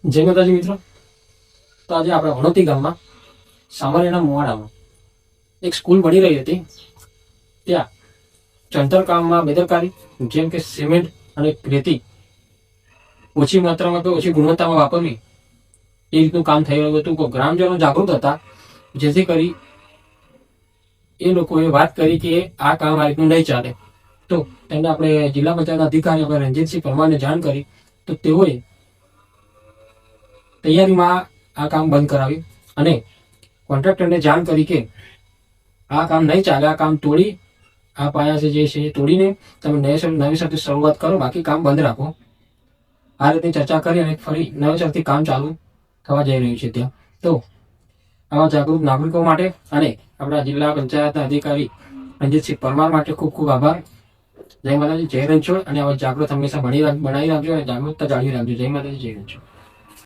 જય માતાજી મિત્રો. તો આજે આપણે હણોતી ગામમાં સામાન્યના મુવાડામાં એક સ્કૂલ બની રહી હતી. ત્યાં ચણતર કામમાં બેદરકારી, જેમ કે સિમેન્ટ અને રેતી ઓછી માત્રામાં કે ઓછી ગુણવત્તામાં વાપરવી, એ રીતનું કામ થઈ રહ્યું હતું. ગ્રામજનો જાગૃત હતા, જેથી કરી એ લોકોએ વાત કરી કે આ કામ આ રીતનું નહીં ચાલે. તો તેને આપણે જિલ્લા પંચાયતના અધિકારી આપણે રણજીતસિંહ પરમારને જાણ કરી. તો તેઓએ તૈયારીમાં આ કામ બંધ કરાવ્યું અને કોન્ટ્રાક્ટરને જાણ કરી કે આ કામ નહીં ચાલે, આ કામ તોડી, આ પાયા જે છે એ તોડીને તમે નવી સાથે શરૂઆત કરો, બાકી કામ બંધ રાખો. આ રીતની ચર્ચા કરી અને ફરી નવેસરથી કામ ચાલુ થવા જઈ રહ્યું છે ત્યાં. તો આવા જાગૃત નાગરિકો માટે અને આપણા જિલ્લા પંચાયતના અધિકારી રણજીતસિંહ પરમાર માટે ખૂબ ખૂબ આભાર. જય માતાજી, જય રણછોડ. અને આવા જાગૃત હંમેશા બનાવી રાખજો અને જાગૃતતા જાળવી રાખજો. જય માતાજી, જય રણછોડ.